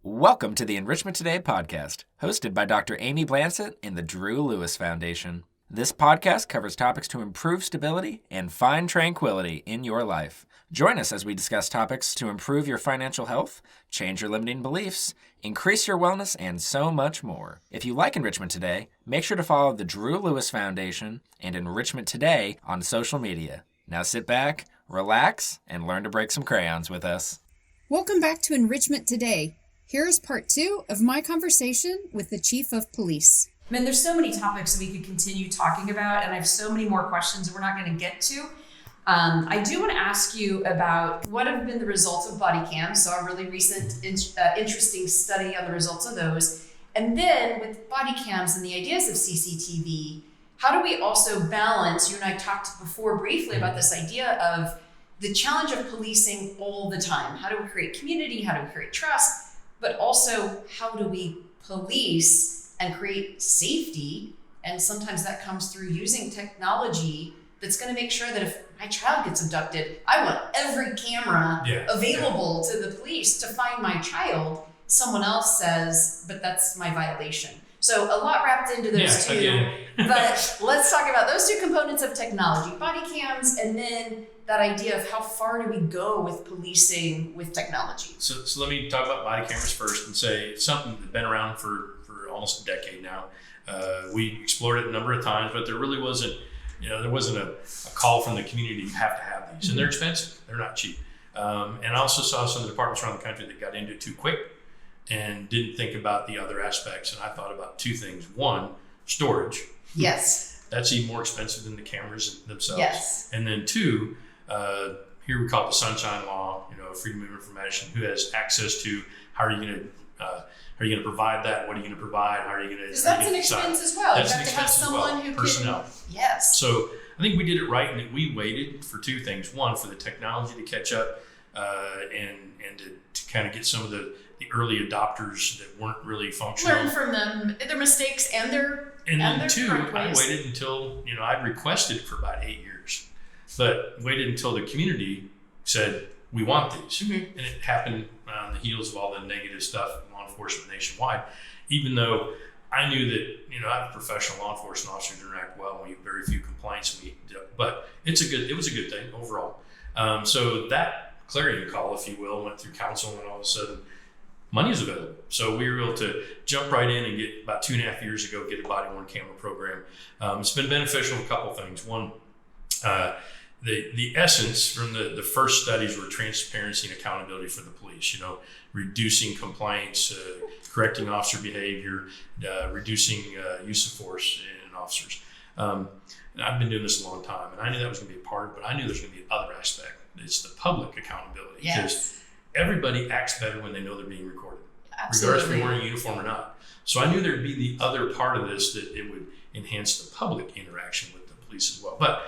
Welcome to the Enrichment Today podcast, hosted by Dr. Amy Blansett and the Drew Lewis Foundation. This podcast covers topics to improve stability and find tranquility in your life. Join us as we discuss topics to improve your financial health, change your limiting beliefs, increase your wellness, and so much more. If you like Enrichment Today, make sure to follow the Drew Lewis Foundation and Enrichment Today on social media. Now sit back, relax, and learn to break some crayons with us. Welcome back to Enrichment Today. Here is part 2 of my conversation with the Chief of Police. Man, there's so many topics that we could continue talking about, and I have so many more questions that we're not going to get to. I do want to ask you about what have been the results of body cams. So a really recent, interesting study on the results of those. And then with body cams and the ideas of CCTV, how do we also balance, you and I talked before briefly about this idea of the challenge of policing all the time. How do we create community? How do we create trust? But also, how do we police and create safety? And sometimes that comes through using technology that's going to make sure that if my child gets abducted, I want every camera available to the police to find my child. Someone else says, but that's my violation. So a lot wrapped into those two. But let's talk about those two components of technology, body cams, and then that idea of how far do we go with policing with technology. So let me talk about body cameras first and say it's something that's been around for almost a decade now. We explored it a number of times, but there really wasn't, a call from the community, you have to have these. And they're expensive, they're not cheap. And I also saw some of the departments around the country that got into it too quick and didn't think about the other aspects. And I thought about two things. One, storage. Yes. That's even more expensive than the cameras themselves. Yes. And then two, here we call it the Sunshine Law, Freedom of Information. Who has access to? How are you going to provide that? What are you going to provide? How are you going to? Because that's an expense as well. That's you have to have someone who personnel. can. Yes. So I think we did it right in that we waited for two things. One, for the technology to catch up, and to kind of get some of the early adopters that weren't really functional. Learn from them, their mistakes and their then two, correct I ways. waited until I'd requested it for about 8 years, but waited until the community said we want these, and it happened on the heels of all the negative stuff in law enforcement nationwide. Even though I knew that I have professional law enforcement officers who interact well, we have very few complaints, but it was a good thing overall. So that clarion call, if you will, went through council, and all of a sudden money is available. So we were able to jump right in and get, about 2.5 years ago, get a body-worn camera program. It's been beneficial in a couple of things. One, the essence from the first studies were transparency and accountability for the police, reducing complaints, correcting officer behavior, reducing use of force in officers. And I've been doing this a long time, and I knew that was going to be a part of it, but I knew there's going to be another aspect. It's the public accountability. Yes. Because everybody acts better when they know they're being recorded, Absolutely. regardless if they're wearing a uniform or not. So I knew there'd be the other part of this, that it would enhance the public interaction with the police as well. But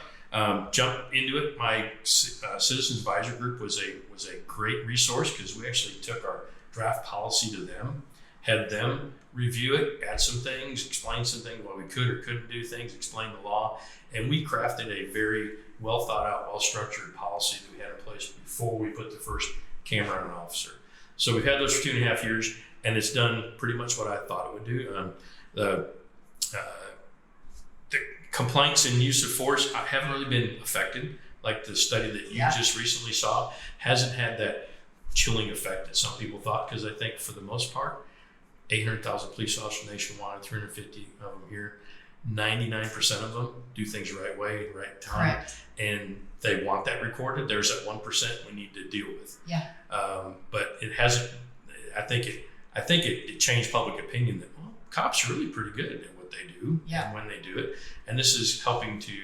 jump into it. My Citizens Advisor Group was a great resource, because we actually took our draft policy to them, had them review it, add some things, explain some things, why we could or couldn't do things, explain the law, and we crafted a very well thought out, well structured policy that we had in place before we put the first camera on an officer. So we've had those for 2.5 years, and it's done pretty much what I thought it would do. The complaints and use of force haven't really been affected. Like the study that you just recently saw hasn't had that chilling effect that some people thought, because I think for the most part, 800,000 police officers nationwide, 350 of them here, 99% of them do things the right way, right time. Correct. And they want that recorded. There's that 1% we need to deal with. Yeah. But it hasn't. I think it changed public opinion that, well, cops are really pretty good at what they do and when they do it, and this is helping to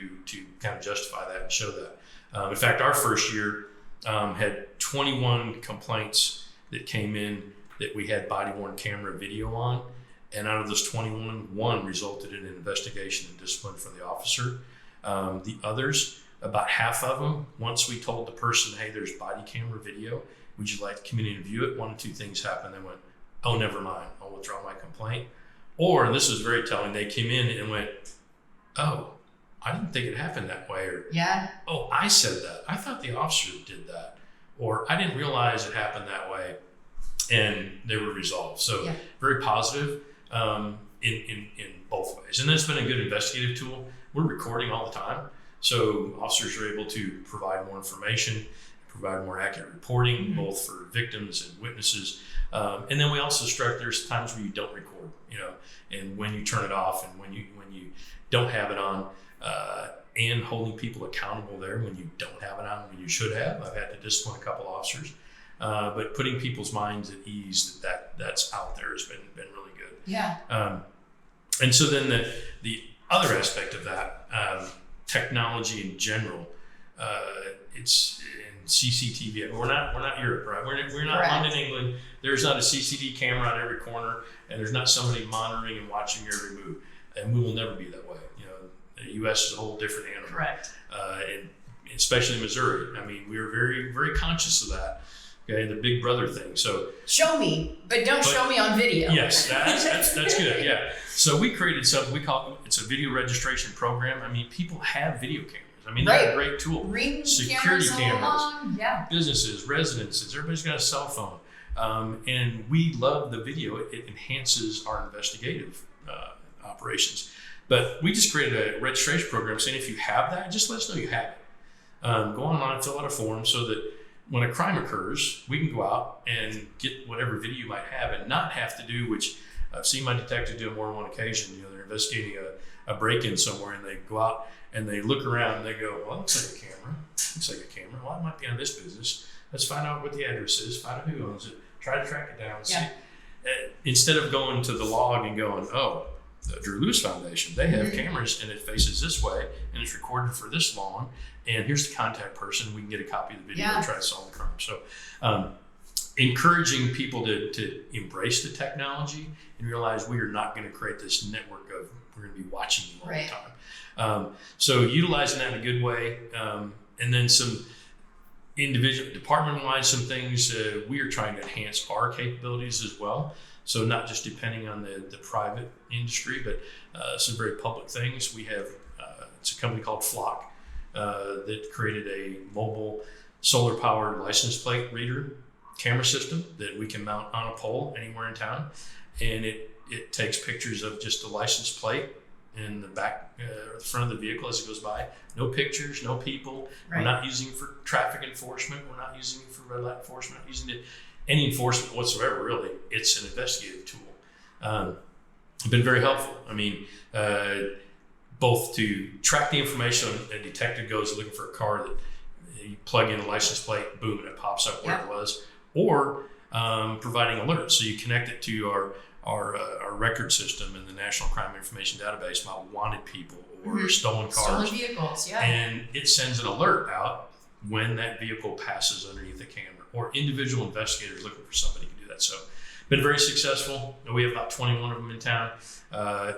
kind of justify that and show that. In fact, our first year had 21 complaints that came in that we had body-worn camera video on, and out of those 21, one resulted in an investigation and discipline for the officer. The others, about half of them, once we told the person, hey, there's body camera video, would you like the community to view it? One of two things happened. They went, oh, never mind, I'll withdraw my complaint. Or, and this was very telling, they came in and went, oh, I didn't think it happened that way. Or, oh, I said that. I thought the officer did that. Or, I didn't realize it happened that way. and they were resolved. So very positive in both ways. And that's been a good investigative tool. We're recording all the time, so officers are able to provide more information, provide more accurate reporting, both for victims and witnesses. And then we also there's times where you don't record, and when you turn it off and when you don't have it on, and holding people accountable there when you don't have it on when you should have. I've had to discipline a couple officers, but putting people's minds at ease that's out there has been really good. Yeah. And so then the other aspect of that, technology in general, it's in CCTV. We're not Europe, right? We're not London, England. There's not a CCTV camera on every corner, and there's not somebody monitoring and watching your every move. And we will never be that way. The U.S. is a whole different animal. Correct. And especially in Missouri. I mean, we are very, very conscious of that. Okay, the big brother thing. So show me, but don't show me on video. Yes, that's good. Yeah. So we created something we call it's a video registration program. I mean, people have video cameras. I mean, they're a great tool. Ring security cameras. Yeah. Businesses, residences, everybody's got a cell phone. And we love the video. It enhances our investigative operations. But we just created a registration program saying if you have that, just let us know you have it. Go online, fill out a form so that when a crime occurs, we can go out and get whatever video you might have and not have to do, which I've seen my detective do on more than one occasion. They're investigating a break-in somewhere and they go out and they look around and they go, well, it looks like a camera. It looks like a camera. Well, it might be on this business. Let's find out what the address is, find out who owns it, try to track it down. See. Instead of going to the log and going, oh, the Drew Lewis Foundation, they have cameras and it faces this way and it's recorded for this long, and here's the contact person, we can get a copy of the video and try to solve the crime. So encouraging people to embrace the technology and realize we are not going to create this network of we're going to be watching you all the time. So utilizing that in a good way, and then some individual department-wise, some things we are trying to enhance our capabilities as well. So not just depending on the private industry, but some very public things. We have, it's a company called Flock that created a mobile solar powered license plate reader camera system that we can mount on a pole anywhere in town. And it takes pictures of just the license plate in the back, or the front of the vehicle as it goes by. No pictures, no people. We're not using it for traffic enforcement. We're not using it for red light enforcement. We're not using it any enforcement whatsoever, really. It's an investigative tool. It's been very helpful. I mean, both to track the information, a detective goes looking for a car that you plug in a license plate, boom, and it pops up where it was, or providing alerts. So you connect it to our record system in the National Crime Information Database about wanted people or stolen cars. Stolen vehicles, And it sends an alert out when that vehicle passes underneath the camera, or individual investigators looking for somebody can do that. So been very successful. We have about 21 of them in town.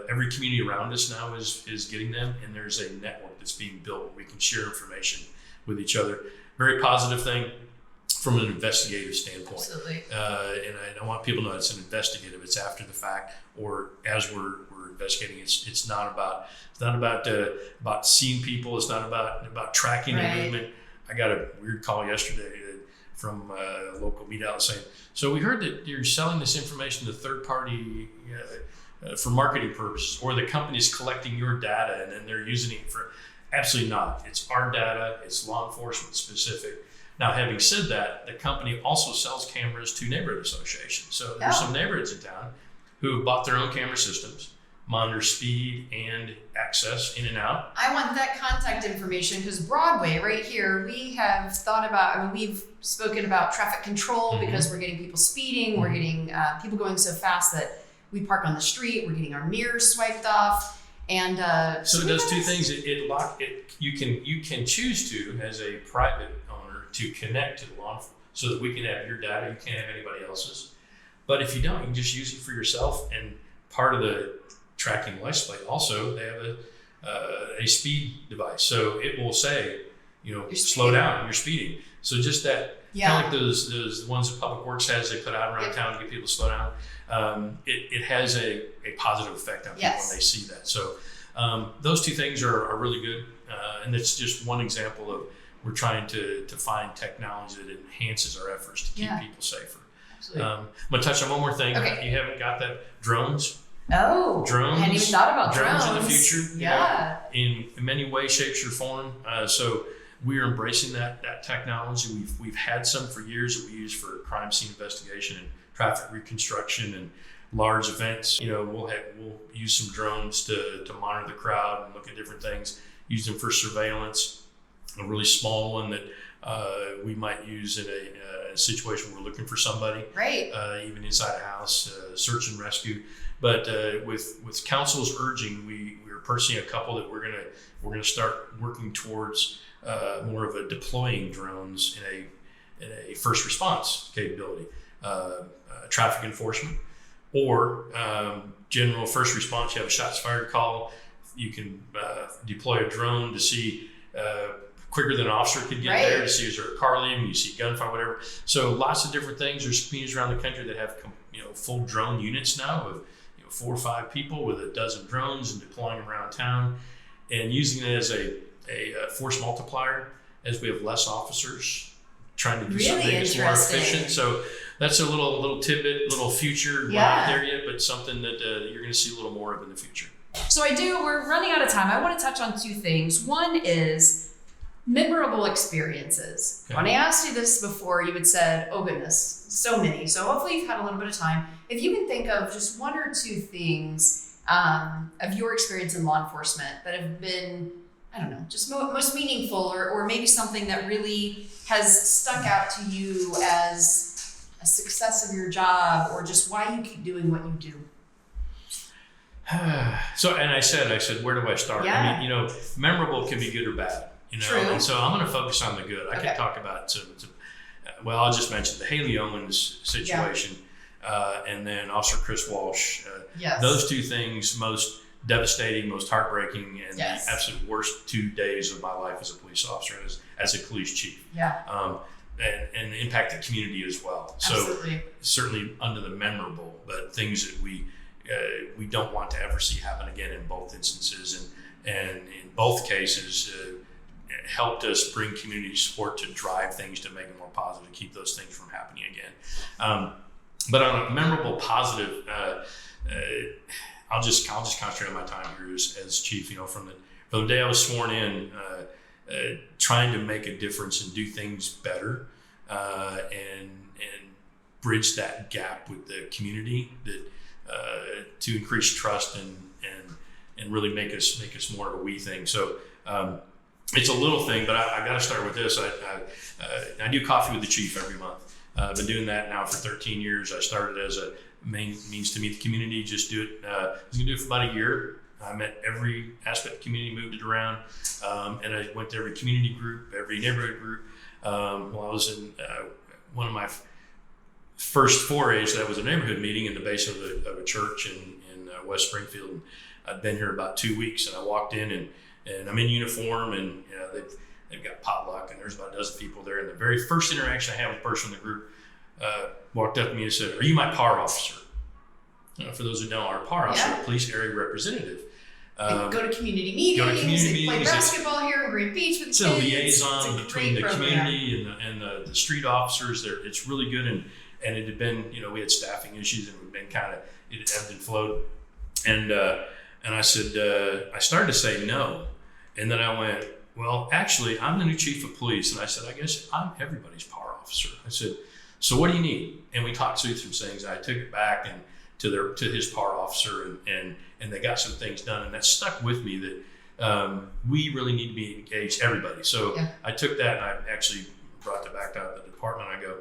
Every community around us now is getting them, and there's a network that's being built where we can share information with each other. Very positive thing from an investigative standpoint. Absolutely. And I want people to know it's an investigative. It's after the fact, or as we're investigating. It's not about seeing people. It's not about tracking the movement. I got a weird call yesterday from a local media outlet saying, so we heard that you're selling this information to third party for marketing purposes, or the company's collecting your data and then they're using it for. Absolutely not. It's our data. It's law enforcement specific. Now, having said that, the company also sells cameras to neighborhood associations. So there's some neighborhoods in town who have bought their own camera systems, monitor speed and access in and out. I want that contact information because Broadway right here, we have thought about, we've spoken about traffic control because we're getting people speeding. We're getting people going so fast that we park on the street. We're getting our mirrors swiped off. And so it does two things. You can choose to, as a private owner, to connect to the law enforcement so that we can have your data. You can't have anybody else's. But if you don't, you can just use it for yourself. And part of the tracking license plate also, they have a speed device, so it will say, slow down, you're speeding. So just that, kind of like those ones that Public Works has, they put out around town to get people to slow down. It has a positive effect on people when they see that. So those two things are really good, and it's just one example of we're trying to find technology that enhances our efforts to keep people safer. Absolutely. I'm going to touch on one more thing. Okay. You haven't got that. Drones. Oh, Drones. I hadn't even thought about drones. In the future. Yeah. In many ways, shapes, or form. So we are embracing that technology. We've had some for years that we use for crime scene investigation and traffic reconstruction and large events. We'll use some drones to monitor the crowd and look at different things. Use them for surveillance. A really small one that we might use in a situation where we're looking for somebody. Right. Even inside a house, search and rescue. But with council's urging, we are pursuing a couple that we're gonna start working towards more of a deploying drones in a first response capability, traffic enforcement, or general first response. You have a shots fired call. You can deploy a drone to see quicker than an officer could get there to see is there a car leaving, you see gunfire, whatever. So lots of different things. There's communities around the country that have full drone units now of 4 or 5 people with a dozen drones and deploying them around town and using it as a force multiplier as we have less officers trying to do something that's more efficient. So that's a little tidbit, little future. We're not there yet, but something that you're going to see a little more of in the future. So we're running out of time. I want to touch on 2 things. One is memorable experiences. Okay. When I asked you this before, you had said, oh goodness, so many. So hopefully you've had a little bit of time. If you can think of just 1 or 2 things of your experience in law enforcement that have been, I don't know, just most meaningful or maybe something that really has stuck out to you as a success of your job or just why you keep doing what you do. So, and I said, where do I start? Yeah. I mean, memorable can be good or bad, True. And so I'm going to focus on the good. I could talk about I'll just mention the Haley Owens situation, and then Officer Chris Walsh. Those 2 things, most devastating, most heartbreaking, and the absolute worst 2 days of my life as a police officer and as a police chief. And impact the community as well. Absolutely. So certainly under the memorable, but things that we don't want to ever see happen again in both instances, and in both cases helped us bring community support to drive things to make it more positive, to keep those things from happening again. But on a memorable positive, I'll just concentrate on my time here as chief. From the day I was sworn in, trying to make a difference and do things better, and bridge that gap with the community that to increase trust and really make us more of a we thing. So it's a little thing, but I got to start with this. I do coffee with the chief every month. I've been doing that now for 13 years. I started as a main means to meet the community. Just do it. I was gonna do it for about a year. I met every aspect of the community, moved it around, and I went to every community group, every neighborhood group. While I was in one of my first forays, that was a neighborhood meeting in the basement of a church in West Springfield. And I'd been here about 2 weeks, and I walked in and I'm in uniform, and they've got potluck, and there's about a dozen people there. And the very first interaction I had with a person in the group walked up to me and said, "Are you my PAR officer?" For those who don't know, our PAR officer, a police area representative. Go to community meetings. Play basketball here in Great Beach with kids. It's a liaison between the community and the street officers. It's really good, and it had been, we had staffing issues, and we'd been it ebbed and flowed. And I said, I started to say no. And then I went, well, actually, I'm the new chief of police. And I said, I guess I'm everybody's PAR officer. I said, so what do you need? And we talked through some things. I took it back and to his PAR officer, and they got some things done. And that stuck with me that we really need to be engaged, everybody. So I took that and I actually brought that back down to the department. I go,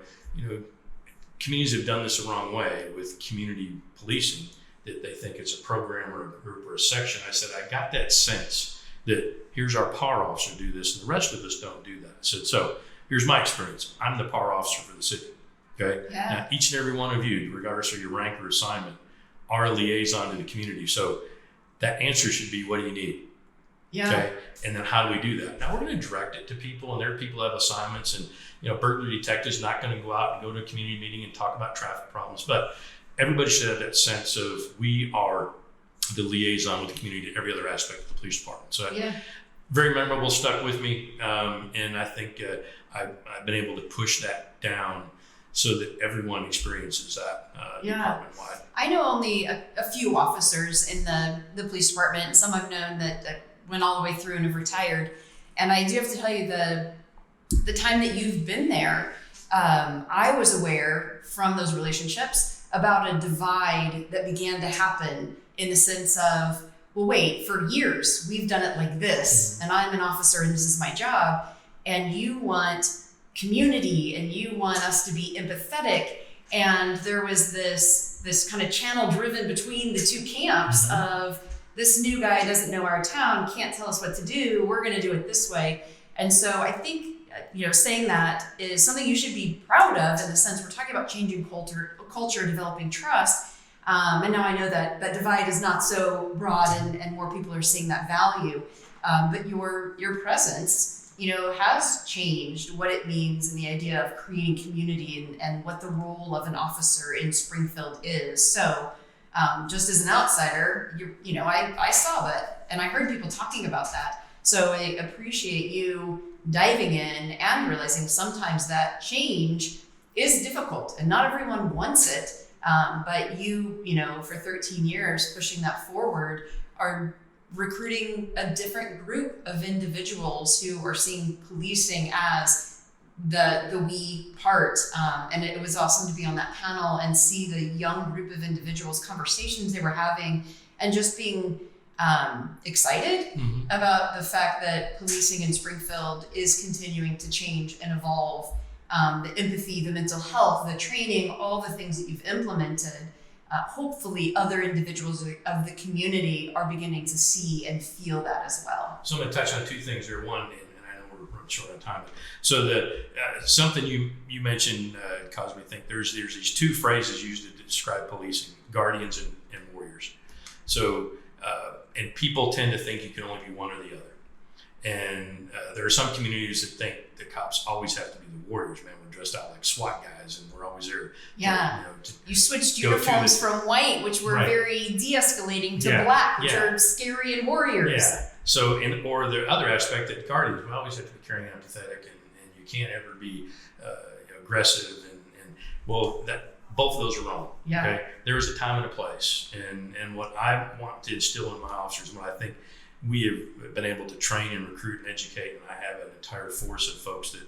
communities have done this the wrong way with community policing, that they think it's a program or a group or a section. I said, I got that sense that here's our PAR officer do this, and the rest of us don't do that. I said, so here's my experience. I'm the PAR officer for the city. Okay. Yeah. Now, each and every one of you, regardless of your rank or assignment, are a liaison to the community. So that answer should be, what do you need? Yeah. Okay. And then how do we do that? Now we're going to direct it to people, and there are people that have assignments, and burglary detectives not going to go out and go to a community meeting and talk about traffic problems, but everybody should have that sense of we are the liaison with the community to every other aspect of the police department. So very memorable, stuck with me, and I think I've been able to push that down so that everyone experiences that department-wide. I know only a few officers in the police department. Some I've known that went all the way through and have retired. And I do have to tell you, the time that you've been there, I was aware from those relationships about a divide that began to happen in the sense of, well, wait, for years we've done it like this, and I'm an officer and this is my job, and you want community and you want us to be empathetic. And there was this kind of channel driven between the two camps of, this new guy doesn't know our town, can't tell us what to do, we're going to do it this way. And so I think, saying that is something you should be proud of, in the sense we're talking about changing culture, developing trust. And now I know that that divide is not so broad and more people are seeing that value. But your presence, has changed what it means, and the idea of creating community and what the role of an officer in Springfield is. So just as an outsider, I saw that and I heard people talking about that. So I appreciate you diving in and realizing sometimes that change is difficult and not everyone wants it. But you, for 13 years pushing that forward, are recruiting a different group of individuals who are seeing policing as the we part. And it was awesome to be on that panel and see the young group of individuals, conversations they were having, and just being excited about the fact that policing in Springfield is continuing to change and evolve. The empathy, the mental health, the training, all the things that you've implemented. Hopefully other individuals of the community are beginning to see and feel that as well. So I'm going to touch on two things here. One, and I know we're running short on time. So something you mentioned caused me to think there's these two phrases used to describe policing: guardians and warriors. So and people tend to think you can only be one or the other. And there are some communities that think the cops always have to be the warriors. Man, we're dressed out like SWAT guys, and we're always there. Yeah, you switched uniforms from white, which were very de-escalating, to black, which are scary and warriors. Yeah. So, or the other aspect that guardians, we always have to be caring and empathetic, and you can't ever be aggressive. And both of those are wrong. Yeah. Okay? There is a time and a place, and what I want to instill in my officers, and what I think we have been able to train and recruit and educate, and I have an entire force of folks that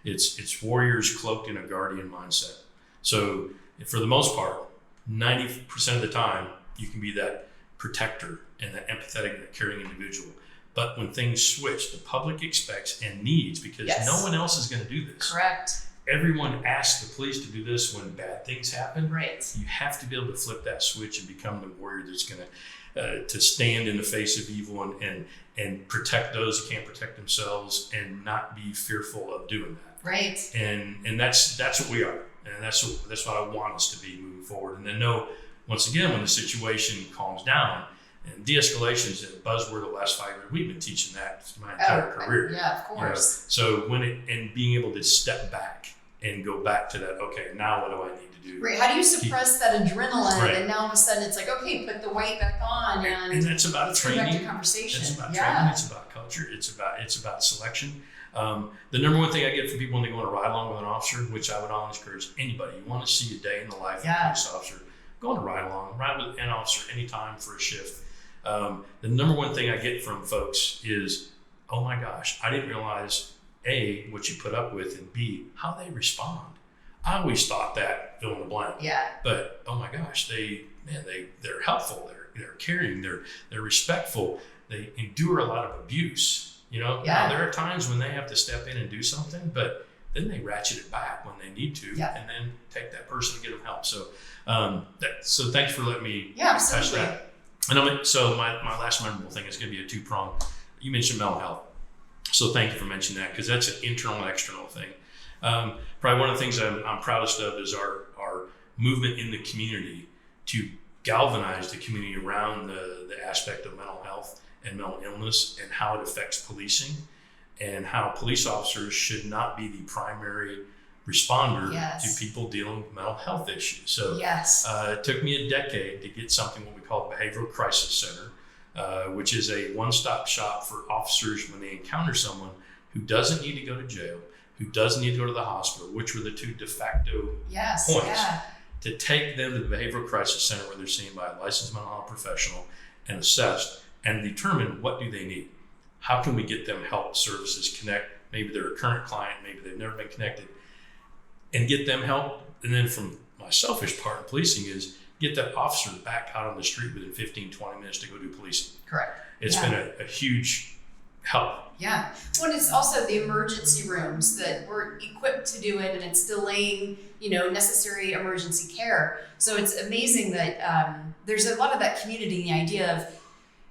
it's warriors cloaked in a guardian mindset. So for the most part, 90% of the time, you can be that protector and that empathetic and caring individual. But when things switch, the public expects and needs, because no one else is going to do this. Correct. Everyone asks the police to do this when bad things happen. Right. You have to be able to flip that switch and become the warrior that's going to stand in the face of evil and protect those who can't protect themselves, and not be fearful of doing that. Right. And that's what we are, and that's what I want us to be moving forward. And then know, once again, when the situation calms down, and de-escalation is a buzzword the last 5 years. We've been teaching that my entire career. Yeah, of course. So and being able to step back and go back to that, okay, now what do I need to do? Right. How do you suppress that adrenaline? Right. And now all of a sudden it's like, okay, put the white back on, and that's about training. Back to conversation. It's about training. It's about culture. It's about selection. The number one thing I get from people when they go on a ride along with an officer, which I would always encourage anybody, you want to see a day in the life of a police officer, go on a ride along, ride with an officer anytime for a shift. The number one thing I get from folks is, oh my gosh, I didn't realize A, what you put up with, and B, how they respond. I always thought that, fill in the blank. Yeah. But oh my gosh, they're helpful, they're caring, they're respectful, they endure a lot of abuse. Now, there are times when they have to step in and do something, but then they ratchet it back when they need to, and then take that person to get them help. So, so thanks for letting me touch that. And so my last memorable thing is going to be a two-pronged. You mentioned mental health. So thank you for mentioning that, because that's an internal and external thing. Probably one of the things I'm proudest of is our movement in the community to galvanize the community around the aspect of mental health and mental illness, and how it affects policing, and how police officers should not be the primary responder to people dealing with mental health issues. So it took me a decade to get something what we call a behavioral crisis center, which is a one-stop shop for officers when they encounter someone who doesn't need to go to jail, who doesn't need to go to the hospital, which were the two de facto points, to take them to the behavioral crisis center where they're seen by a licensed mental health professional and assessed and determine what do they need. How can we get them help, services, connect? Maybe they're a current client, maybe they've never been connected, and get them help. And then from my selfish part of policing is get that officer back out on the street within 15, 20 minutes to go do policing. Correct. It's been a huge help. Yeah. Well, it's also the emergency rooms that we're equipped to do it, and it's delaying, necessary emergency care. So it's amazing that there's a lot of that community, the idea of,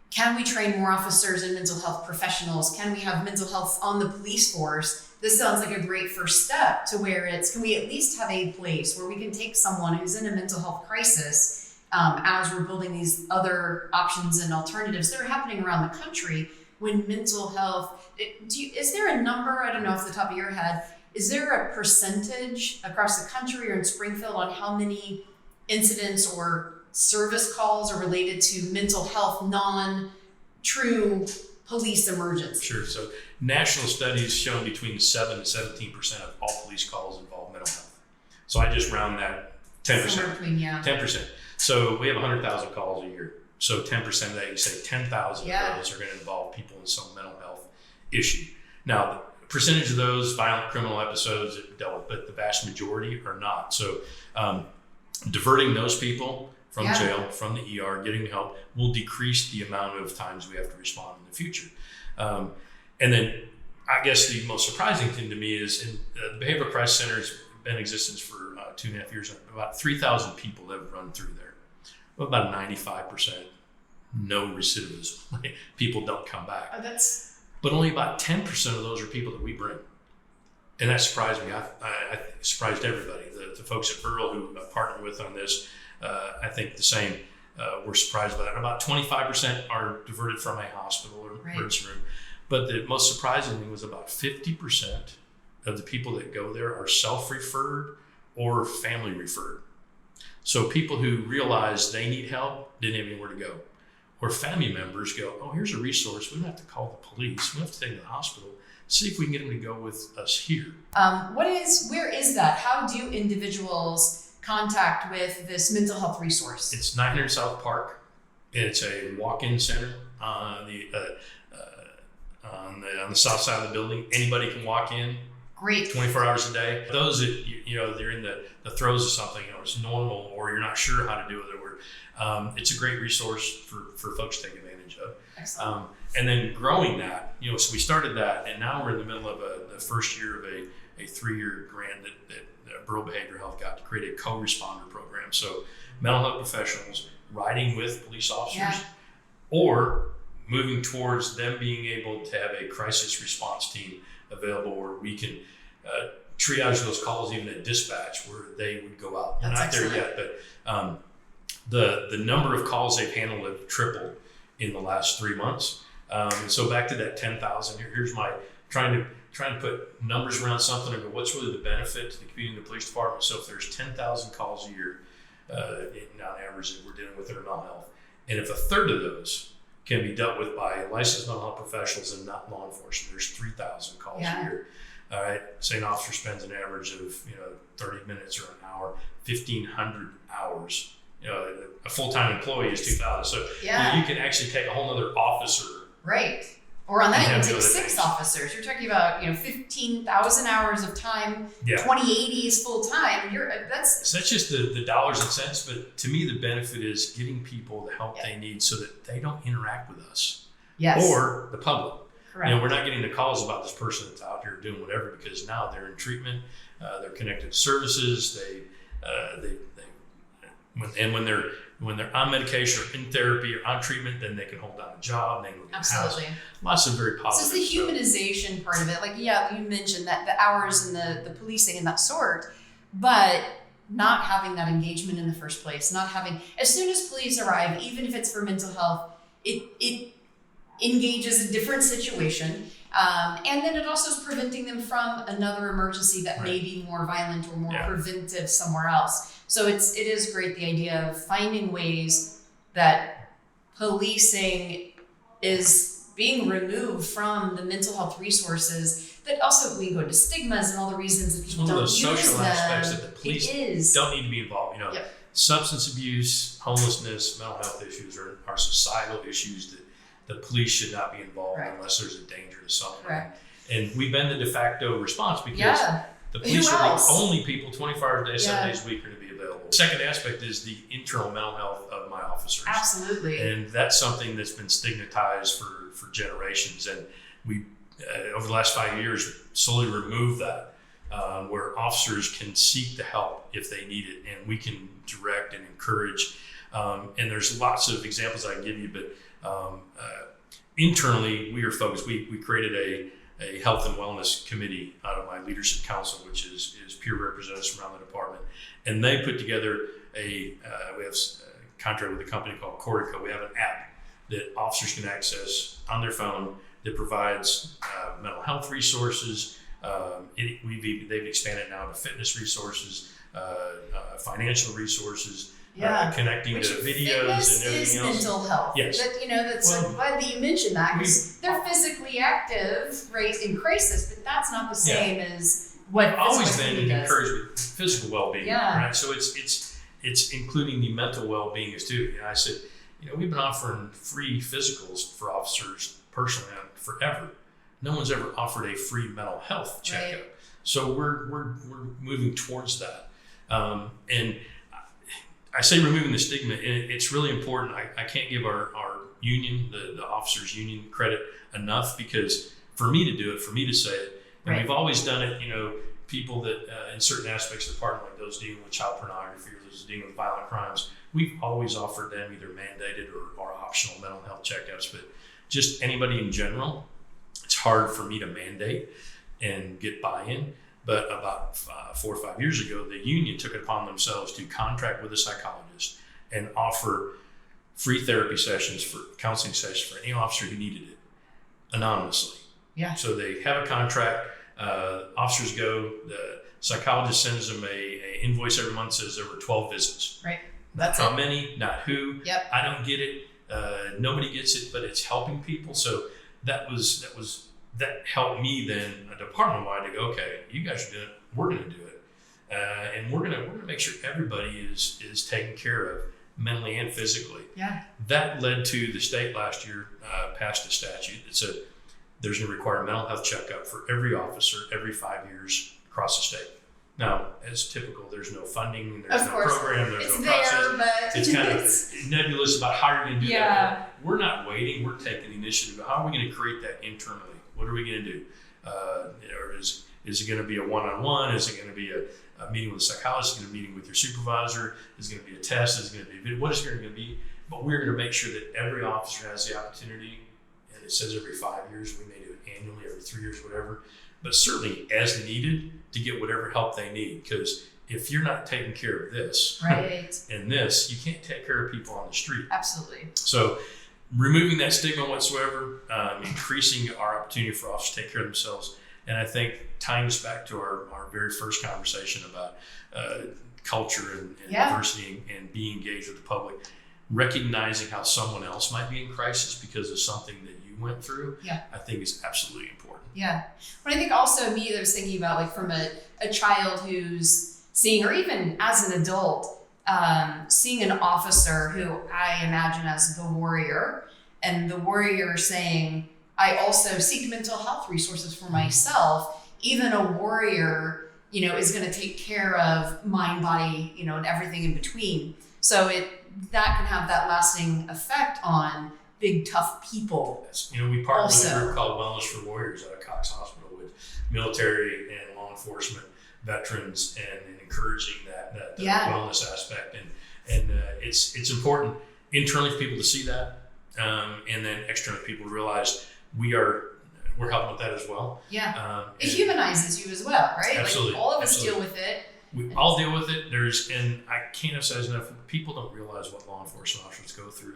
can we train more officers and mental health professionals? Can we have mental health on the police force? This sounds like a great first step to where can we at least have a place where we can take someone who's in a mental health crisis as we're building these other options and alternatives that are happening around the country when mental health, is there a number, I don't know off the top of your head, is there a percentage across the country or in Springfield on how many incidents or service calls are related to mental health, non-true police emergency? Sure. So national studies show between 7 and 17% of all police calls involve mental health. So I just round that 10%. Somewhere between, 10%. So we have 100,000 calls a year. So 10% of that, you say 10,000 of those are going to involve people in some mental health issue. Now, the percentage of those violent criminal episodes that dealt with, but the vast majority are not. So diverting those people from jail, from the ER, getting help will decrease the amount of times we have to respond in the future. And then I guess the most surprising thing to me is in the Behavioral Crisis Center has been in existence for 2.5 years. About 3,000 people have run through there. About 95% no recidivism. People don't come back. But only about 10% of those are people that we bring. And that surprised me. I surprised everybody. The folks at Burl who partnered with on this, I think the same, were surprised by that. About 25% are diverted from a hospital or emergency room. But the most surprising thing was about 50% of the people that go there are self-referred or family referred. So people who realize they need help didn't have anywhere to go. Or family members go, oh, here's a resource. We don't have to call the police. We don't have to take them to the hospital. See if we can get them to go with us here. Where is that? How do individuals contact with this mental health resource? It's 900 South Park. It's a walk-in center on the south side of the building. Anybody can walk in. Great. 24 hours a day. Those that, they're in the throes of something, it's normal, or you're not sure how to do it. It's a great resource for folks to take advantage of. Excellent. And then growing that, so we started that, and now we're in the middle of the first year of a 3-year grant that Burl Behavioral Health got to create a co-responder program. So mental health professionals riding with police officers or moving towards them being able to have a crisis response team available where we can triage those calls even at dispatch where they would go out. We're not there yet, but the number of calls they've handled have tripled in the last 3 months. And so back to that 10,000, here's my trying to put numbers around something and go, what's really the benefit to the community and the police department? So if there's 10,000 calls a year, on average, that we're dealing with in mental health, and if a third of those can be dealt with by licensed mental health professionals and not law enforcement, there's 3,000 calls a year. All right, say an officer spends an average of 30 minutes or an hour, 1,500 hours. A full-time employee is 2,000. So you can actually take a whole other officer. Right. Or on that, you can take 6 officers. You're talking about 15,000 hours of time. 2080 is full time. That's just the dollars and cents. But to me, the benefit is getting people the help they need so that they don't interact with us or the public. Correct. We're not getting the calls about this person that's out here doing whatever because now they're in treatment. They're connected to services. When they're on medication or in therapy or on treatment, then they can hold down a job. They can get absolutely housed. Lots of very positive. So it's the humanization part of it. Like, you mentioned that the hours and the policing and that sort, but not having that engagement in the first place, not having, as soon as police arrive, even if it's for mental health, it engages a different situation. And then it also is preventing them from another emergency that may be more violent or more preventive somewhere else. So it is great, the idea of finding ways that policing is being removed from the mental health resources that also we go into stigmas and all the reasons that people One of don't those use social them. aspects that the police don't need to be involved. Yep. Substance abuse, homelessness, mental health issues are societal issues that the police should not be involved unless there's a danger to someone. Correct. And we've been the de facto response because the police are the only people 24 hours a day, 7 days a week are going to be available. The second aspect is the internal mental health of my officers. Absolutely. And that's something that's been stigmatized for generations. And we, over the last 5 years, slowly removed that. Where officers can seek the help if they need it, and we can direct and encourage. And there's lots of examples I can give you, but internally we are focused. We created a health and wellness committee out of my leadership council, which is peer representatives from around the department, and they put together we have a contract with a company called Cortico. We have an app that officers can access on their phone that provides mental health resources. They've expanded now to fitness resources, financial resources, connecting to videos and everything is else. Mental health. Yes. I'm glad that you mentioned that because they're physically active, right, in crisis, but that's not the same as what I've always been does. encouraged with physical well-being. Yeah. Right? So it's including the mental well-being as too. And I said, we've been offering free physicals for officers personally forever. No one's ever offered a free mental health checkup. Right. So we're moving towards that. And I say removing the stigma, and it's really important. I can't give our union, the officers union, credit enough, because for me to do it, for me to say it, and we've always done it, people that in certain aspects of the department, like those dealing with child pornography or those dealing with violent crimes, we've always offered them either mandated or optional mental health checkups. But just anybody in general, it's hard for me to mandate and get buy-in. But about 4 or 5 years ago, the union took it upon themselves to contract with a psychologist and offer free therapy sessions, for counseling sessions for any officer who needed it, anonymously. Yeah. So they have a contract. Officers go. The psychologist sends them a invoice every month. Says there were 12 visits. Right. That's how many, not who. Yep. I don't get it. Nobody gets it, but it's helping people. So that helped me then department wide to go, okay, you guys are doing it, we're going to do it, and we're going to make sure everybody is taken care of mentally and physically. Yeah. That led to the state last year passed a statute that said there's going to require a mental health checkup for every officer every 5 years across the state. Now, as typical, there's no funding, there's no program, there's no process. But it's kind of nebulous about how you're going to do that. But we're not waiting. We're taking the initiative. How are we going to create that internally? What are we going to do? Or is it going to be a one-on-one? Is it going to be a meeting with a psychologist? Is it going to be a meeting with your supervisor? Is it going to be a test? Is it going to be a video? What is it going to be? But we're going to make sure that every officer has the opportunity, and it says every 5 years. We may do it annually, every 3 years, whatever. But certainly as needed to get whatever help they need. Because if you're not taking care of this and this, you can't take care of people on the street. Absolutely. So removing that stigma whatsoever, increasing our opportunity for officers to take care of themselves. And I think tying us back to our very first conversation about culture and diversity and being engaged with the public, recognizing how someone else might be in crisis because of something that you went through, I think is absolutely important. Yeah. But I think also I was thinking about like from a child who's seeing, or even as an adult, seeing an officer who I imagine as the warrior, and the warrior saying, I also seek mental health resources for myself. Even a warrior, is going to take care of mind, body, and everything in between. So that can have that lasting effect on big, tough people. We partner with a group called Wellness for Warriors out of Cox Hospital with military and law enforcement, veterans, and encouraging that wellness aspect. And it's important internally for people to see that, and then externally for people to realize we're helping with that as well. Yeah. It humanizes you as well, right? Absolutely. Like all of us deal with it. We all deal with it. And I can't emphasize enough, people don't realize what law enforcement officers go through.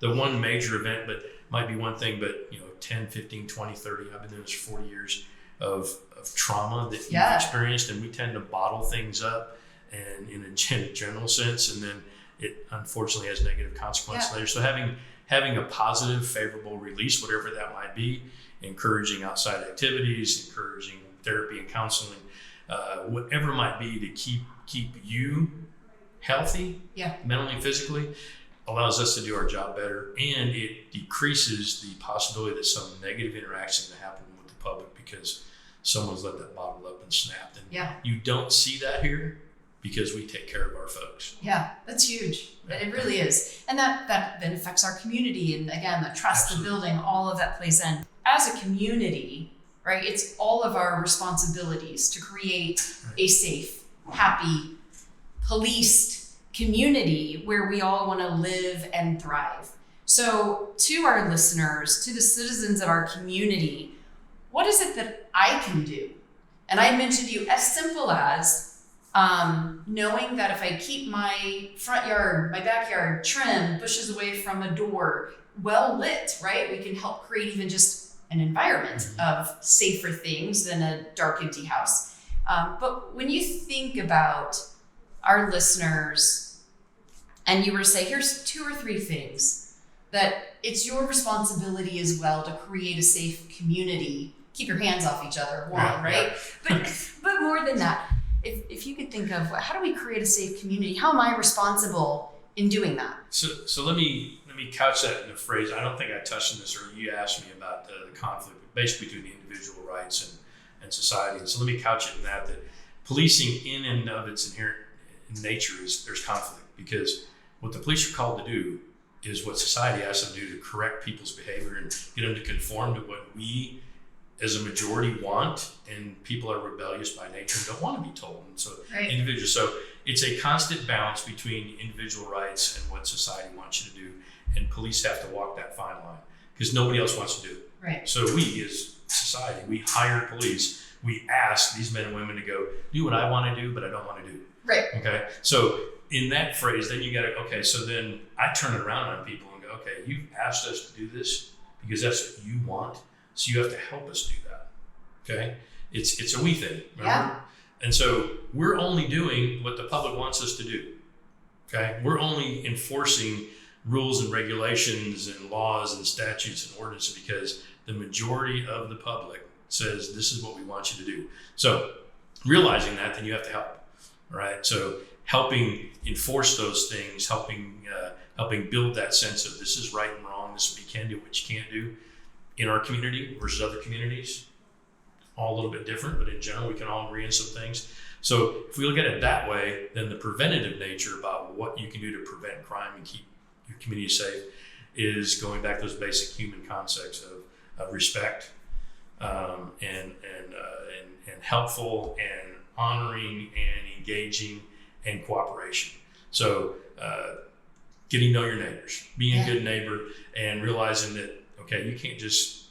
The one major event, but might be one thing, but 10, 15, 20, 30, I've been doing this for 40 years of trauma that you've experienced, and we tend to bottle things up and in a general sense, and then it unfortunately has negative consequences later. So having having a positive, favorable release, whatever that might be, encouraging outside activities, encouraging therapy and counseling, whatever it might be to keep you healthy, mentally and physically, allows us to do our job better, and it decreases the possibility that some negative interaction can happen with the public because someone's let that bottle up and snapped. And you don't see that here because we take care of our folks. Yeah, that's huge. It really is. And that then affects our community. And again, the trust, Absolutely. the building, all of that plays in. As a community, right, it's all of our responsibilities to create a safe, happy, policed community where we all want to live and thrive. So to our listeners, to the citizens of our community, what is it that I can do? And I mentioned to you as simple as knowing that if I keep my front yard, my backyard trimmed, bushes away from a door, well lit, right? We can help create even just an environment of safer things than a dark, empty house. But when you think about our listeners, and you were to say, here's 2 or 3 things that it's your responsibility as well to create a safe community. Keep your hands off each other, right? But more than that, if you could think of how do we create a safe community? How am I responsible in doing that? So let me couch that in a phrase. I don't think I touched on this earlier. You asked me about the conflict basically between individual rights and society. And so let me couch it in that policing in and of its inherent nature is there's conflict, because what the police are called to do is what society asks them to do, to correct people's behavior and get them to conform to what we as a majority want, and people are rebellious by nature and don't want to be told. And so individuals, so it's a constant balance between individual rights and what society wants you to do, and police have to walk that fine line because nobody else wants to do it. Right. So we as society, we hire police, we ask these men and women to go do what I want to do, but I don't want to do. Right. Okay. So in that phrase, then you got to, okay, so then I turn it around on people and go, okay, you've asked us to do this because that's what you want. So you have to help us do that. Okay. It's a we thing. Remember? Yeah. And so we're only doing what the public wants us to do. Okay. We're only enforcing rules and regulations and laws and statutes and ordinances because the majority of the public says this is what we want you to do. So realizing that, then you have to help. All right. So helping enforce those things, helping build that sense of this is right and wrong, this is what you can do, what you can't do in our community versus other communities. All a little bit different, but in general, we can all agree on some things. So if we look at it that way, then the preventative nature about what you can do to prevent crime and keep your community safe is going back to those basic human concepts of respect and helpful and honoring and engaging and cooperation. So getting to know your neighbors, being a good neighbor, and realizing that, okay, you can't just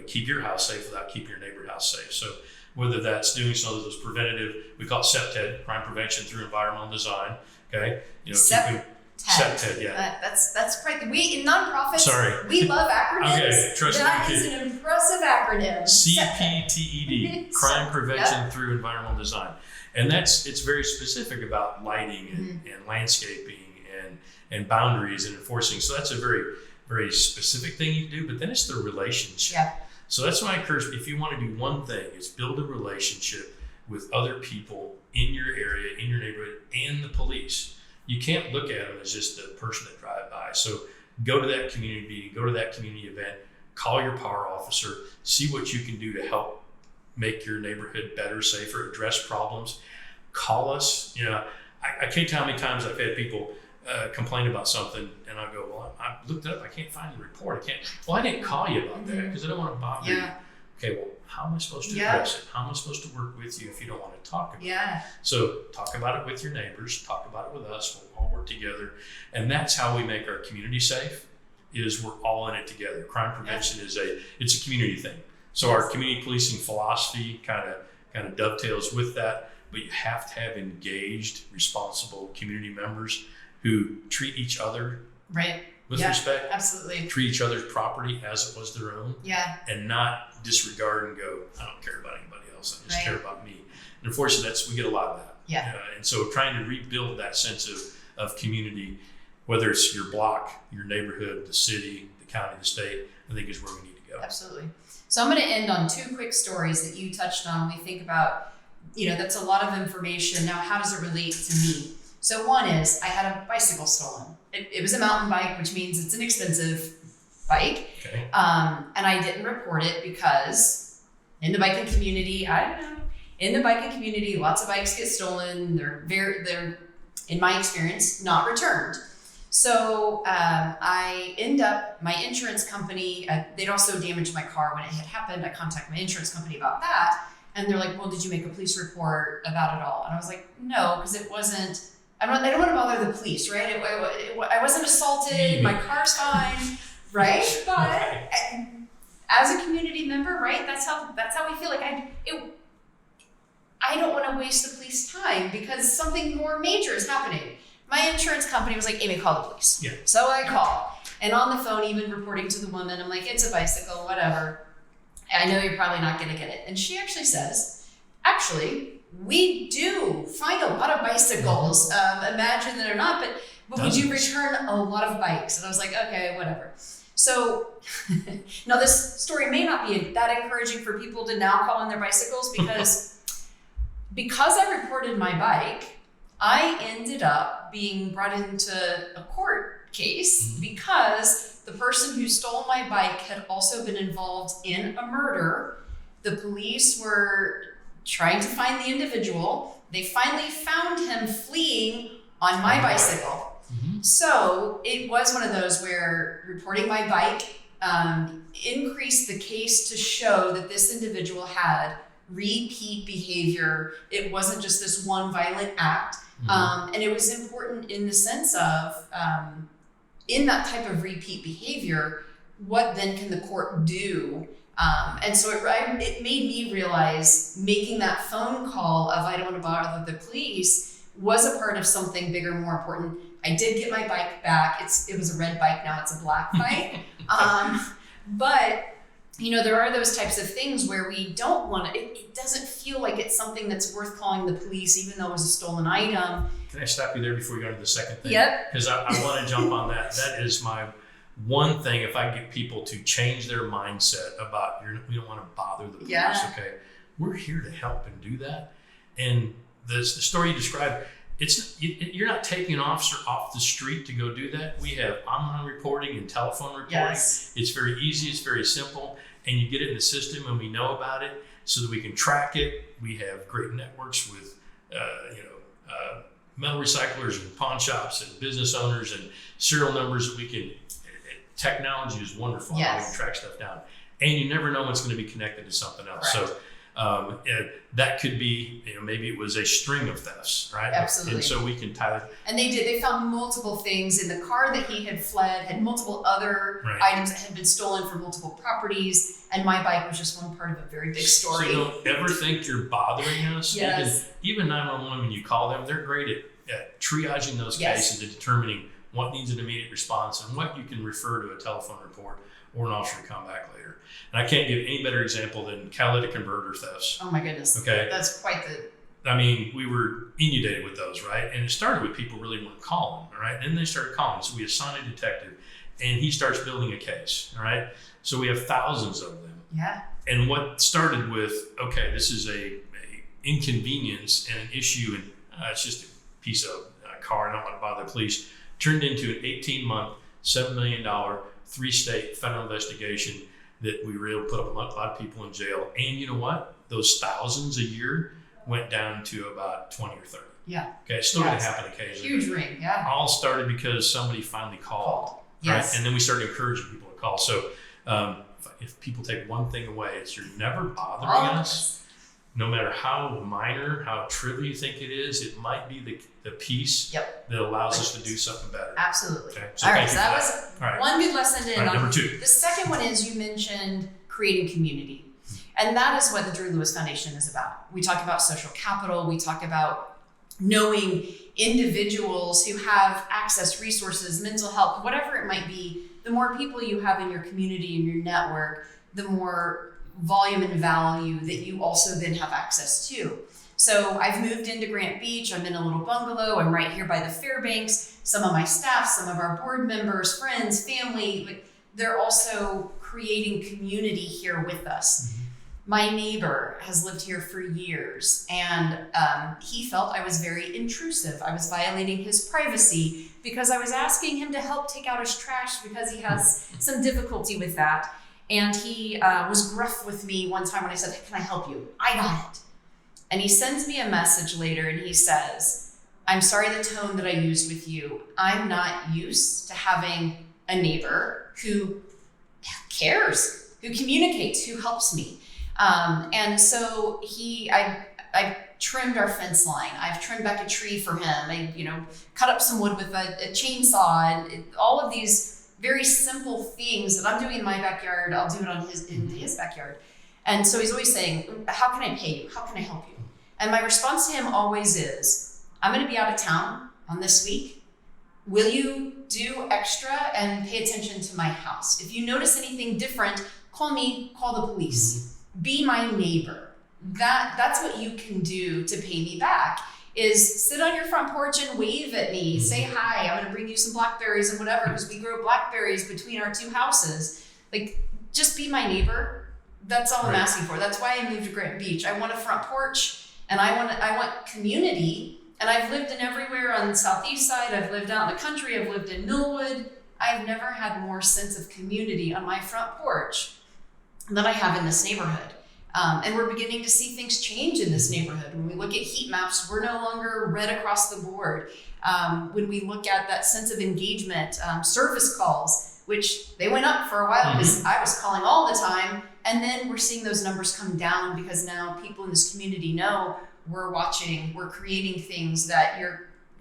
keep your house safe without keeping your neighbor's house safe. So whether that's doing some of those preventative, we call it CEPTED, crime prevention through environmental design. Okay, CEPTED, yeah. That's quite. We in nonprofits. Sorry. We love acronyms. Okay, trust me. That is an impressive acronym. CPTED, crime prevention through environmental design, and it's very specific about lighting and landscaping and boundaries and enforcing. So that's a very, very specific thing you do. But then it's the relationship. Yeah. So that's why I encourage, if you want to do one thing, is build a relationship with other people in your area, in your neighborhood, and the police. You can't look at them as just the person that drive by. So go to that community meeting, go to that community event, call your power officer, see what you can do to help make your neighborhood better, safer, address problems. Call us. I can't tell how many times I've had people complain about something, and I go, well, I looked it up. I can't find the report. I didn't call you about that because I don't want to bother you. Okay, well, how am I supposed to address it? How am I supposed to work with you if you don't want to talk about it? So talk about it with your neighbors, talk about it with us, we'll all work together. And that's how we make our community safe, is we're all in it together. Crime prevention it's a community thing. So our community policing philosophy kind of dovetails with that, but you have to have engaged, responsible community members who treat each other with respect, absolutely, treat each other's property as it was their own, and not disregard and go, I don't care about anybody else, I just care about me. And unfortunately, we get a lot of that. And so trying to rebuild that sense of community whether it's your block, your neighborhood, the city, the county, the state, I think is where we need to go. Absolutely. So I'm going to end on 2 quick stories that you touched on. We think about, that's a lot of information. Now, how does it relate to me? So one is I had a bicycle stolen. It was a mountain bike, which means it's an expensive bike. Okay. And I didn't report it because in the biking community, lots of bikes get stolen. They're in my experience, not returned. So I end up, my insurance company, they'd also damaged my car when it had happened. I contacted my insurance company about that. And they're like, well, did you make a police report about it all? And I was like, no, because it wasn't, I don't want to bother the police, right? I wasn't assaulted, my car's fine, right? But as a community member, right, that's how we feel. Like I don't want to waste the police time because something more major is happening. My insurance company was like, Amy, call the police. Yeah. So I call. And on the phone, even reporting to the woman, I'm like, it's a bicycle, whatever. I know you're probably not going to get it. And she actually says, we do find a lot of bicycles. Imagine that or not, but we do return a lot of bikes. And I was like, okay, whatever. So now this story may not be that encouraging for people to now call in their bicycles because I reported my bike, I ended up being brought into a court case because the person who stole my bike had also been involved in a murder. The police were trying to find the individual. They finally found him fleeing on my bicycle. Mm-hmm. So it was one of those where reporting my bike increased the case to show that this individual had repeat behavior. It wasn't just this one violent act. And it was important in the sense of, in that type of repeat behavior, what then can the court do? And so it made me realize making that phone call of I don't want to bother the police was a part of something bigger, more important. I did get my bike back. It was a red bike, now it's a black bike. But there are those types of things where we don't want to, it doesn't feel like it's something that's worth calling the police, even though it was a stolen item. Can I stop you there before you go to the second thing? Yep. Because I want to jump on that. That is my one thing. If I get people to change their mindset about we don't want to bother the police, okay? We're here to help and do that. And the story you described, you're not taking an officer off the street to go do that. We have online reporting and telephone reporting. Yes. It's very easy. It's very simple. And you get it in the system and we know about it so that we can track it. We have great networks with, metal recyclers and pawn shops and business owners and serial numbers that we can, technology is wonderful. Yes. How we can track stuff down. And you never know what's going to be connected to something else. Correct. So that could be, maybe it was a string of thefts, right? Absolutely. And so we can tie it. And they found multiple things in the car that he had fled, had multiple other items that had been stolen from multiple properties. And my bike was just one part of a very big story. So don't ever think you're bothering us. Yes. Even 911, when you call them, they're great at triaging those cases and determining what needs an immediate response and what you can refer to a telephone report or an officer to come back later. And I can't give any better example than catalytic converter thefts. Oh my goodness. Okay. That's quite the... we were inundated with those, right? And it started with people really weren't calling, all right? And then they started calling. So we assigned a detective and he starts building a case, all right? So we have thousands of them. Yeah. And what started with, okay, this is a inconvenience and an issue and it's just a piece of car, I don't want to bother the police, turned into an 18-month, $7 million, 3-state federal investigation that we were able to put up a lot of people in jail. And you know what? Those thousands a year went down to about 20 or 30. Yeah. Okay, it's still going to happen occasionally. Huge ring, yeah. All started because somebody finally called. Yes. Right? And then we started encouraging people to call. So if people take one thing away, it's you're never bothering us. No matter how minor, how trivial you think it is, it might be the piece that allows us to do something better. Absolutely. Okay? So all right, so that was one good lesson to end on. Number 2. The second one is you mentioned creating community. And that is what the Drew Lewis Foundation is about. We talk about social capital. We talk about knowing individuals who have access, resources, mental health, whatever it might be. The more people you have in your community and your network, the more volume and value that you also then have access to. So I've moved into Grant Beach. I'm in a little bungalow. I'm right here by the Fairbanks. Some of my staff, some of our board members, friends, family, like, they're also creating community here with us. My neighbor has lived here for years, and he felt I was very intrusive. I was violating his privacy because I was asking him to help take out his trash because he has some difficulty with that. And he was gruff with me one time when I said, "Can I help you?" "I got it." And he sends me a message later and he says, "I'm sorry the tone that I used with you. I'm not used to having a neighbor who cares, who communicates, who helps me." And so I trimmed our fence line. I've trimmed back a tree for him. I, cut up some wood with a chainsaw, and all of these very simple things that I'm doing in my backyard, I'll do it in his backyard. And so he's always saying, "How can I pay you? How can I help you?" And my response to him always is, "I'm going to be out of town on this week. Will you do extra and pay attention to my house? If you notice anything different, call me, call the police. Be my neighbor." That's what you can do to pay me back, is sit on your front porch and wave at me, say hi, I'm going to bring you some blackberries and whatever, because we grow blackberries between our two houses. Like, just be my neighbor. That's all I'm asking for. That's why I moved to Grant Beach. I want a front porch, and I want community. And I've lived in everywhere on the southeast side. I've lived out in the country. I've lived in Millwood. I've never had more sense of community on my front porch than I have in this neighborhood. And we're beginning to see things change in this neighborhood. When we look at heat maps, we're no longer red across the board. When we look at that sense of engagement, service calls, which they went up for a while because I was calling all the time. And then we're seeing those numbers come down because now people in this community know we're watching, we're creating things that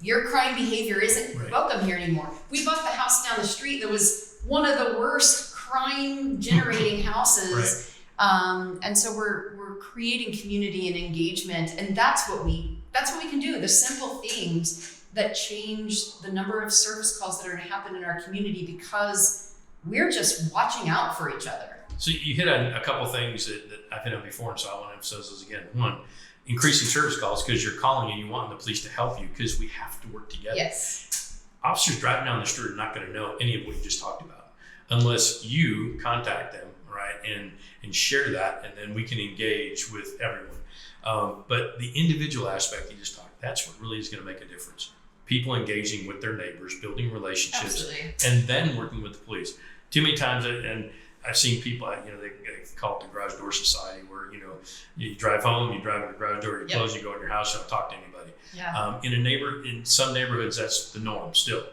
your crime behavior isn't welcome here anymore. We bought the house down the street that was one of the worst crime generating houses. And so we're creating community and engagement, and that's what we can do. The simple things that change the number of service calls that are going to happen in our community because we're just watching out for each other. So you hit on a couple things that I've hit on before, and so I want to emphasize those again. One, increasing service calls because you're calling and you want the police to help you because we have to work together. Yes. Officers driving down the street are not going to know any of what you just talked about unless you contact them, right, and share that, and then we can engage with everyone. But the individual aspect you just talked, that's what really is going to make a difference. People engaging with their neighbors, building relationships, and then working with the police. Too many times, and I've seen people, they call it the garage door society, where you drive home, you drive in the garage door, you close, you go in your house, you don't talk to anybody. Yeah. In some neighborhoods, that's the norm still.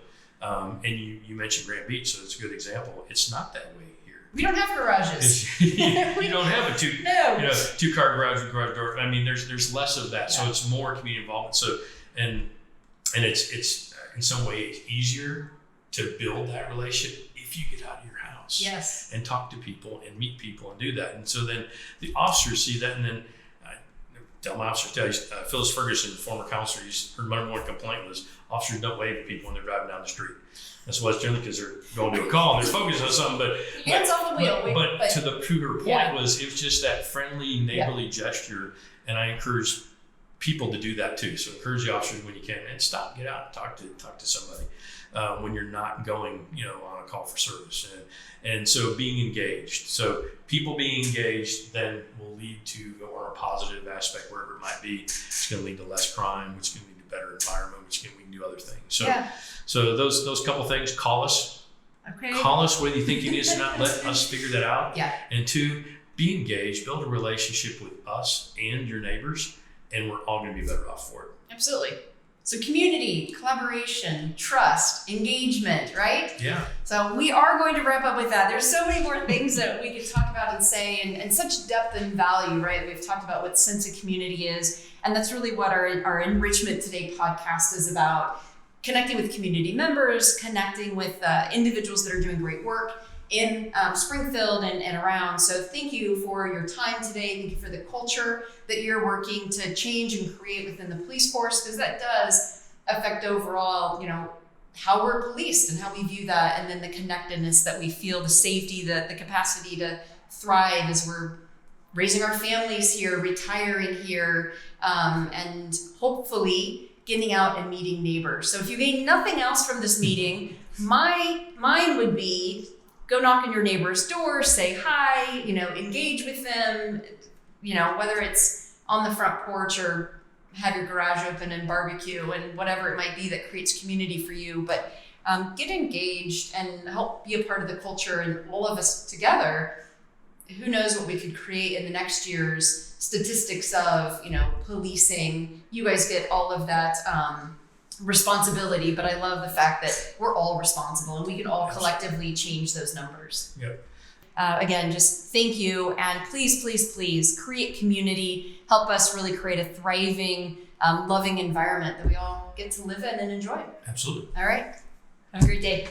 And you mentioned Grant Beach, so it's a good example. It's not that way here. We don't have garages. You don't have a two-car garage with garage door. I mean, there's less of that, so it's more community involvement. So and it's in some ways easier to build that relationship if you get out of your house, and talk to people and meet people and do that. And so then the officers see that, and then tell my officers, Phyllis Ferguson, former counselor, her number one complaint was officers don't wave at people when they're driving down the street. That's what's generally because they're going to a call and they're focused on something. But hands off the wheel. But to her point was, it was just that friendly neighborly gesture, and I encourage people to do that too. So encourage the officers when you can, and stop, get out, and talk to somebody when you're not going, on a call for service, and so being engaged. So people being engaged then will lead to a positive aspect wherever it might be. It's going to lead to less crime, which can lead to better environment, which we can do other things. So those couple things. Call us. Okay. Call us whether you think you need us or not. Let us figure that out. Yeah. And two, be engaged. Build a relationship with us and your neighbors, and we're all going to be better off for it. Absolutely. So community, collaboration, trust, engagement, right? Yeah. So we are going to wrap up with that. There's so many more things that we could talk about and say, and such depth and value, right? We've talked about what sense of community is, and that's really what our Enrichment Today podcast is about. Connecting with community members, connecting with individuals that are doing great work in Springfield and around. So thank you for your time today. Thank you for the culture that you're working to change and create within the police force, because that does affect overall, how we're policed and how we view that, and then the connectedness that we feel, the safety, the capacity to thrive as we're raising our families here, retiring here, and hopefully getting out and meeting neighbors. So if you gain nothing else from this meeting, mine would be go knock on your neighbor's door, say hi, engage with them, whether it's on the front porch or have your garage open and barbecue and whatever it might be that creates community for you. But get engaged and help be a part of the culture, and all of us together, who knows what we could create in the next year's statistics of, policing. You guys get all of that responsibility, but I love the fact that we're all responsible and we can all collectively change those numbers. Yep. Again, just thank you, and please, please, please create community. Help us really create a thriving, loving environment that we all get to live in and enjoy. Absolutely. All right. Have a great day.